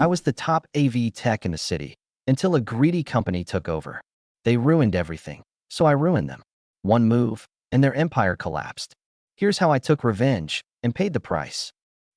I was the top AV tech in the city until a greedy company took over. They ruined everything, so I ruined them. One move, and their empire collapsed. Here's how I took revenge and paid the price.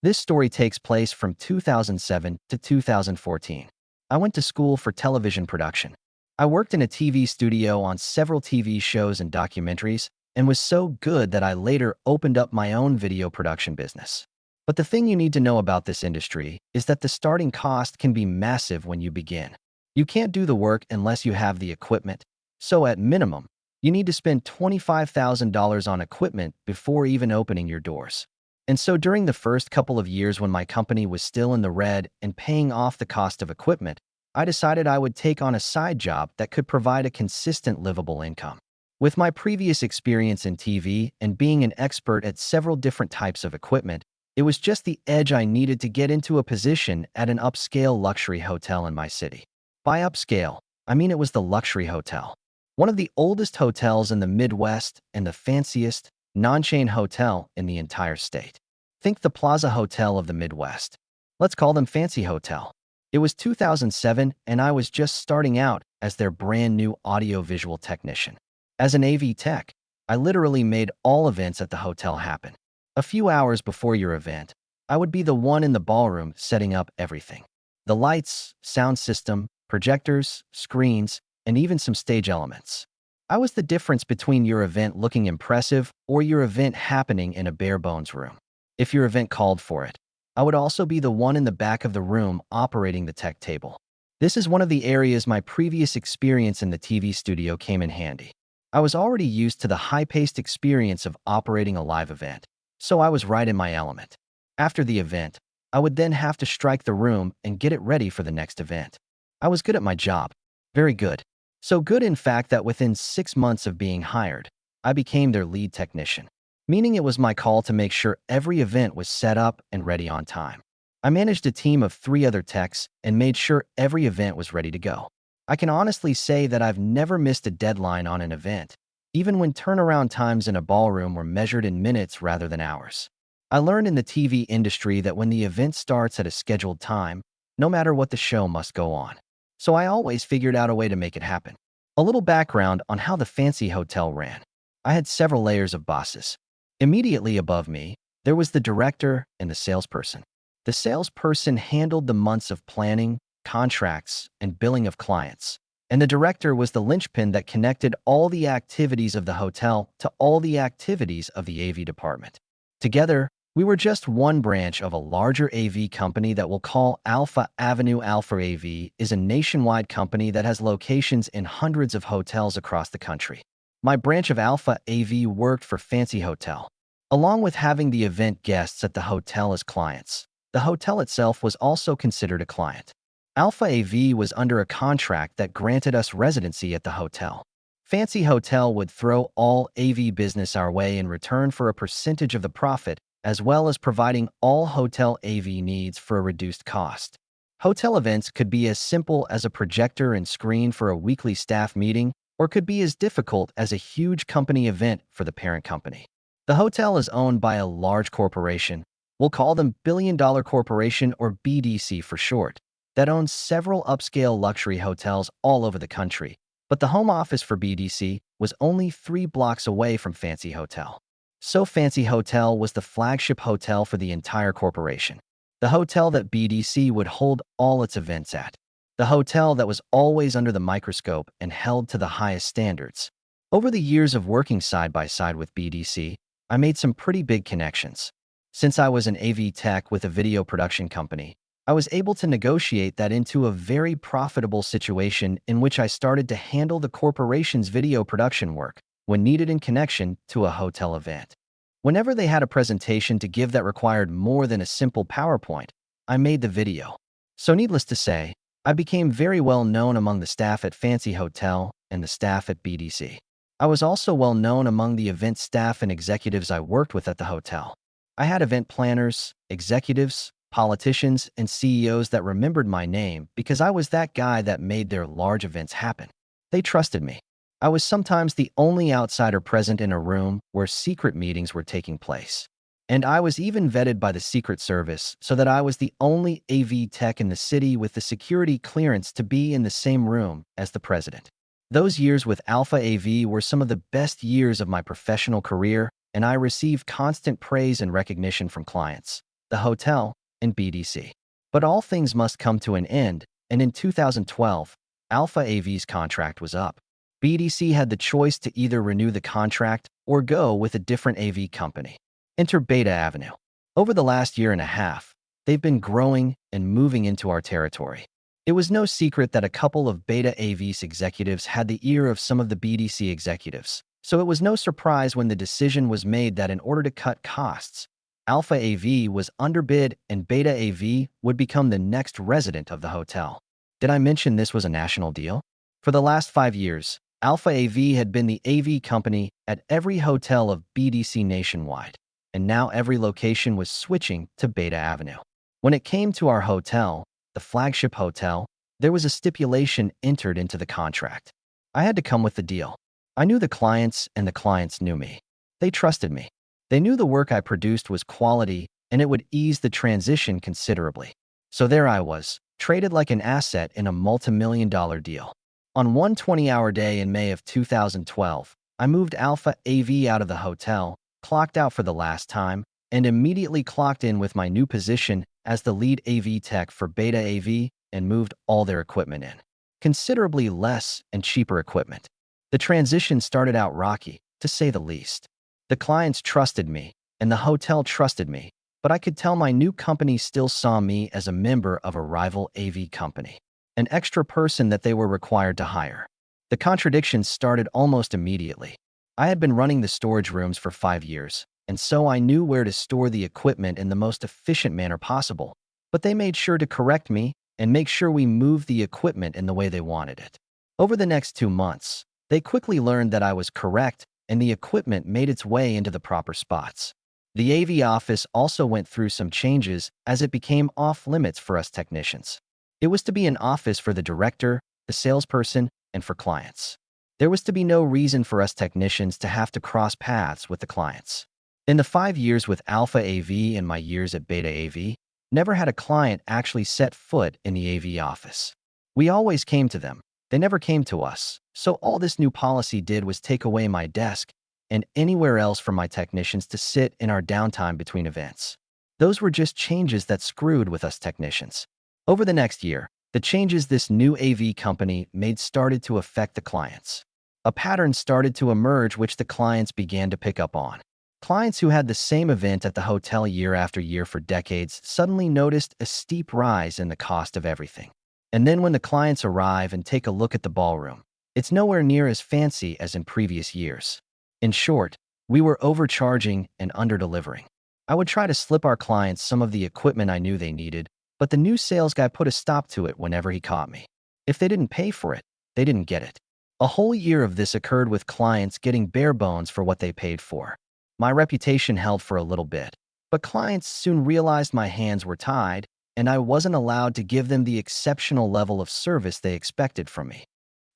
This story takes place from 2007 to 2014. I went to school for television production. I worked in a TV studio on several TV shows and documentaries and was so good that I later opened up my own video production business. But the thing you need to know about this industry is that the starting cost can be massive when you begin. You can't do the work unless you have the equipment. So at minimum, you need to spend $25,000 on equipment before even opening your doors. And so during the first couple of years when my company was still in the red and paying off the cost of equipment, I decided I would take on a side job that could provide a consistent livable income. With my previous experience in TV and being an expert at several different types of equipment, it was just the edge I needed to get into a position at an upscale luxury hotel in my city. By upscale, I mean it was the luxury hotel. One of the oldest hotels in the Midwest and the fanciest, non-chain hotel in the entire state. Think the Plaza Hotel of the Midwest. Let's call them Fancy Hotel. It was 2007 and I was just starting out as their brand new audio-visual technician. As an AV tech, I literally made all events at the hotel happen. A few hours before your event, I would be the one in the ballroom setting up everything. The lights, sound system, projectors, screens, and even some stage elements. I was the difference between your event looking impressive or your event happening in a bare-bones room. If your event called for it, I would also be the one in the back of the room operating the tech table. This is one of the areas my previous experience in the TV studio came in handy. I was already used to the high-paced experience of operating a live event, so I was right in my element. After the event, I would then have to strike the room and get it ready for the next event. I was good at my job. Very good. So good, in fact, that within 6 months of being hired, I became their lead technician, meaning it was my call to make sure every event was set up and ready on time. I managed a team of 3 other techs and made sure every event was ready to go. I can honestly say that I've never missed a deadline on an event, even when turnaround times in a ballroom were measured in minutes rather than hours. I learned in the TV industry that when the event starts at a scheduled time, no matter what, the show must go on. So I always figured out a way to make it happen. A little background on how the Fancy Hotel ran. I had several layers of bosses. Immediately above me, there was the director and the salesperson. The salesperson handled the months of planning, contracts, and billing of clients. And the director was the linchpin that connected all the activities of the hotel to all the activities of the AV department. Together, we were just one branch of a larger AV company that we'll call Alpha Avenue. Alpha AV is a nationwide company that has locations in hundreds of hotels across the country. My branch of Alpha AV worked for Fancy Hotel. Along with having the event guests at the hotel as clients, the hotel itself was also considered a client. Alpha AV was under a contract that granted us residency at the hotel. Fancy Hotel would throw all AV business our way in return for a percentage of the profit, as well as providing all hotel AV needs for a reduced cost. Hotel events could be as simple as a projector and screen for a weekly staff meeting, or could be as difficult as a huge company event for the parent company. The hotel is owned by a large corporation. We'll call them Billion Dollar Corporation, or BDC for short, that owns several upscale luxury hotels all over the country. But the home office for BDC was only 3 blocks away from Fancy Hotel. So Fancy Hotel was the flagship hotel for the entire corporation. The hotel that BDC would hold all its events at. The hotel that was always under the microscope and held to the highest standards. Over the years of working side by side with BDC, I made some pretty big connections. Since I was an AV tech with a video production company, I was able to negotiate that into a very profitable situation in which I started to handle the corporation's video production work when needed in connection to a hotel event. Whenever they had a presentation to give that required more than a simple PowerPoint, I made the video. So needless to say, I became very well known among the staff at Fancy Hotel and the staff at BDC. I was also well known among the event staff and executives I worked with at the hotel. I had event planners, executives, politicians, and CEOs that remembered my name because I was that guy that made their large events happen. They trusted me. I was sometimes the only outsider present in a room where secret meetings were taking place. And I was even vetted by the Secret Service so that I was the only AV tech in the city with the security clearance to be in the same room as the president. Those years with Alpha AV were some of the best years of my professional career, and I received constant praise and recognition from clients, the hotel, and BDC. But all things must come to an end, and in 2012, Alpha AV's contract was up. BDC had the choice to either renew the contract or go with a different AV company. Enter Beta Avenue. Over the last year and a half, they've been growing and moving into our territory. It was no secret that a couple of Beta AV's executives had the ear of some of the BDC executives, so it was no surprise when the decision was made that in order to cut costs, Alpha AV was underbid and Beta AV would become the next resident of the hotel. Did I mention this was a national deal? For the last 5 years, Alpha AV had been the AV company at every hotel of BDC nationwide, and now every location was switching to Beta Avenue. When it came to our hotel, the flagship hotel, there was a stipulation entered into the contract. I had to come with the deal. I knew the clients and the clients knew me. They trusted me. They knew the work I produced was quality and it would ease the transition considerably. So there I was, traded like an asset in a multi-million-dollar deal. On one 20-hour day in May of 2012, I moved Alpha AV out of the hotel, clocked out for the last time, and immediately clocked in with my new position as the lead AV tech for Beta AV and moved all their equipment in. Considerably less and cheaper equipment. The transition started out rocky, to say the least. The clients trusted me, and the hotel trusted me, but I could tell my new company still saw me as a member of a rival AV company, an extra person that they were required to hire. The contradictions started almost immediately. I had been running the storage rooms for 5 years, and so I knew where to store the equipment in the most efficient manner possible, but they made sure to correct me and make sure we moved the equipment in the way they wanted it. Over the next 2 months, they quickly learned that I was correct and the equipment made its way into the proper spots. The AV office also went through some changes as it became off-limits for us technicians. It was to be an office for the director, the salesperson, and for clients. There was to be no reason for us technicians to have to cross paths with the clients. In the 5 years with Alpha AV and my years at Beta AV, never had a client actually set foot in the AV office. We always came to them. They never came to us. So all this new policy did was take away my desk and anywhere else for my technicians to sit in our downtime between events. Those were just changes that screwed with us technicians. Over the next year, the changes this new AV company made started to affect the clients. A pattern started to emerge which the clients began to pick up on. Clients who had the same event at the hotel year after year for decades suddenly noticed a steep rise in the cost of everything. And then when the clients arrive and take a look at the ballroom, it's nowhere near as fancy as in previous years. In short, we were overcharging and underdelivering. I would try to slip our clients some of the equipment I knew they needed, but the new sales guy put a stop to it whenever he caught me. If they didn't pay for it, they didn't get it. A whole year of this occurred with clients getting bare bones for what they paid for. My reputation held for a little bit, but clients soon realized my hands were tied and I wasn't allowed to give them the exceptional level of service they expected from me.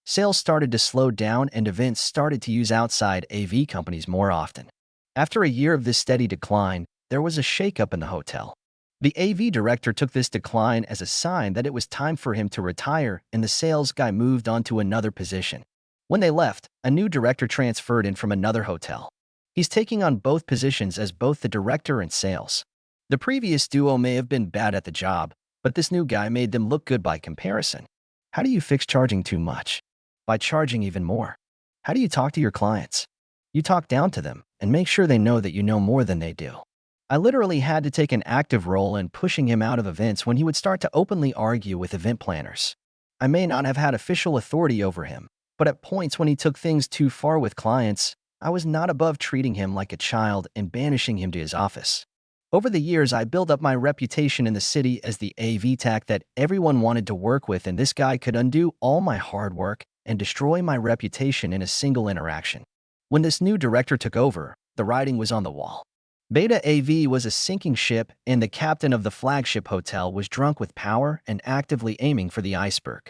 Sales started to slow down and events started to use outside AV companies more often. After a year of this steady decline, there was a shakeup in the hotel. The AV director took this decline as a sign that it was time for him to retire and the sales guy moved on to another position. When they left, a new director transferred in from another hotel. He's taking on both positions as both the director and sales. The previous duo may have been bad at the job, but this new guy made them look good by comparison. How do you fix charging too much? By charging even more. How do you talk to your clients? You talk down to them and make sure they know that you know more than they do. I literally had to take an active role in pushing him out of events when he would start to openly argue with event planners. I may not have had official authority over him, but at points when he took things too far with clients, I was not above treating him like a child and banishing him to his office. Over the years, I built up my reputation in the city as the AV tech that everyone wanted to work with, and this guy could undo all my hard work and destroy my reputation in a single interaction. When this new director took over, the writing was on the wall. Beta AV was a sinking ship, and the captain of the flagship hotel was drunk with power and actively aiming for the iceberg.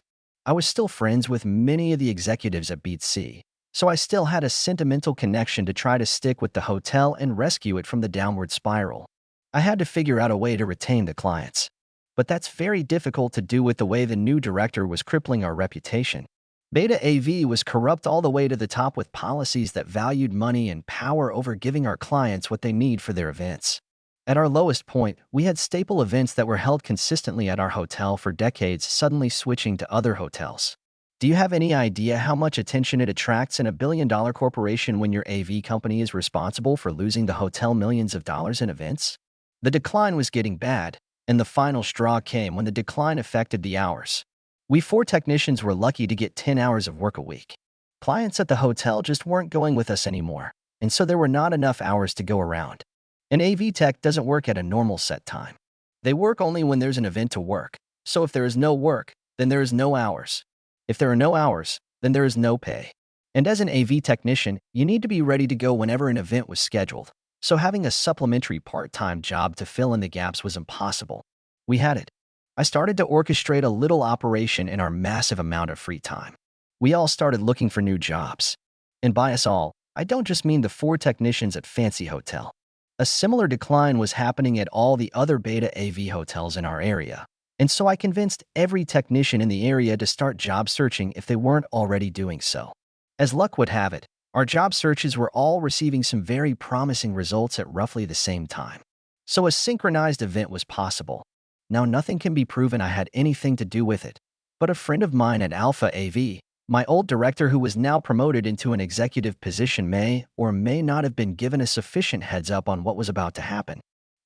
I was still friends with many of the executives at Beat C, So I still had a sentimental connection to try to stick with the hotel and rescue it from the downward spiral. I had to figure out a way to retain the clients. But that's very difficult to do with the way the new director was crippling our reputation. Beta AV was corrupt all the way to the top with policies that valued money and power over giving our clients what they need for their events. At our lowest point, we had staple events that were held consistently at our hotel for decades suddenly switching to other hotels. Do you have any idea how much attention it attracts in a billion-dollar corporation when your AV company is responsible for losing the hotel millions of dollars in events? The decline was getting bad, and the final straw came when the decline affected the hours. We 4 technicians were lucky to get 10 hours of work a week. Clients at the hotel just weren't going with us anymore, and so there were not enough hours to go around. An AV tech doesn't work at a normal set time. They work only when there's an event to work, so if there is no work, then there is no hours. If there are no hours, then there is no pay. And as an AV technician, you need to be ready to go whenever an event was scheduled, so having a supplementary part-time job to fill in the gaps was impossible. We had it. I started to orchestrate a little operation in our massive amount of free time. We all started looking for new jobs. And by us all, I don't just mean the 4 technicians at Fancy Hotel. A similar decline was happening at all the other Beta AV hotels in our area. And so I convinced every technician in the area to start job searching if they weren't already doing so. As luck would have it, our job searches were all receiving some very promising results at roughly the same time. So a synchronized event was possible. Now nothing can be proven I had anything to do with it, but a friend of mine at Alpha AV, my old director who was now promoted into an executive position may or may not have been given a sufficient heads up on what was about to happen.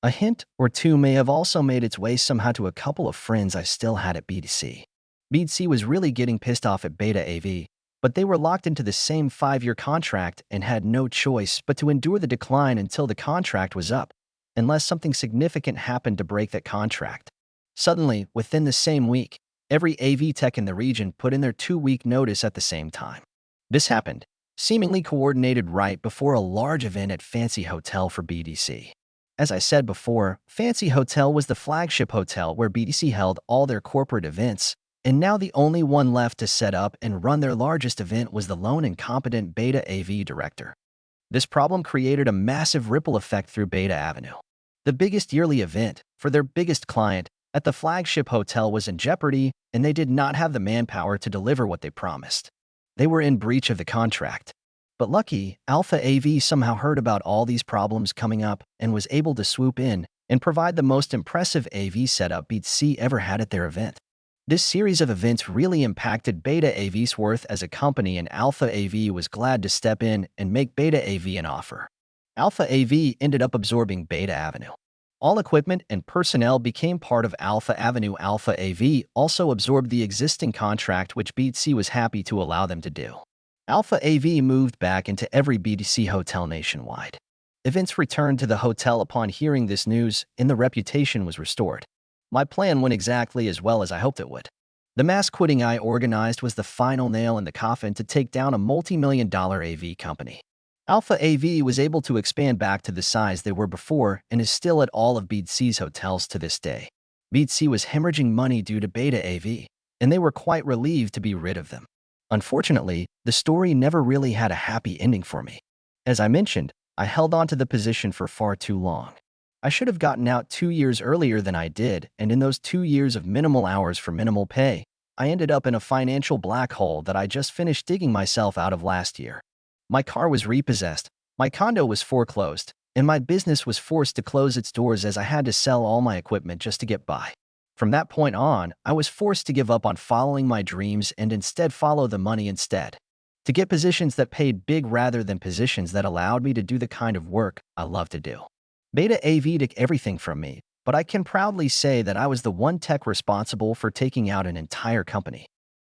A hint or two may have also made its way somehow to a couple of friends I still had at BDC. BDC was really getting pissed off at Beta AV, but they were locked into the same 5-year contract and had no choice but to endure the decline until the contract was up, unless something significant happened to break that contract. Suddenly, within the same week, every AV tech in the region put in their 2-week notice at the same time. This happened, seemingly coordinated right before a large event at Fancy Hotel for BDC. As I said before, Fancy Hotel was the flagship hotel where BDC held all their corporate events, and now the only one left to set up and run their largest event was the lone incompetent Beta AV director. This problem created a massive ripple effect through Beta Avenue. The biggest yearly event, for their biggest client, at the flagship hotel was in jeopardy, and they did not have the manpower to deliver what they promised. They were in breach of the contract. But lucky, Alpha AV somehow heard about all these problems coming up and was able to swoop in and provide the most impressive AV setup BDC ever had at their event. This series of events really impacted Beta AV's worth as a company, and Alpha AV was glad to step in and make Beta AV an offer. Alpha AV ended up absorbing Beta Avenue. All equipment and personnel became part of Alpha Avenue. Alpha AV also absorbed the existing contract, which BDC was happy to allow them to do. Alpha AV moved back into every BDC hotel nationwide. Events returned to the hotel upon hearing this news, and the reputation was restored. My plan went exactly as well as I hoped it would. The mass quitting I organized was the final nail in the coffin to take down a multi-million-dollar AV company. Alpha AV was able to expand back to the size they were before and is still at all of BDC's hotels to this day. BDC was hemorrhaging money due to Beta AV, and they were quite relieved to be rid of them. Unfortunately, the story never really had a happy ending for me. As I mentioned, I held on to the position for far too long. I should have gotten out 2 years earlier than I did, and in those 2 years of minimal hours for minimal pay, I ended up in a financial black hole that I just finished digging myself out of last year. My car was repossessed, my condo was foreclosed, and my business was forced to close its doors as I had to sell all my equipment just to get by. From that point on, I was forced to give up on following my dreams and instead follow the money instead. To get positions that paid big rather than positions that allowed me to do the kind of work I love to do. Beta AV took everything from me, but I can proudly say that I was the one tech responsible for taking out an entire company.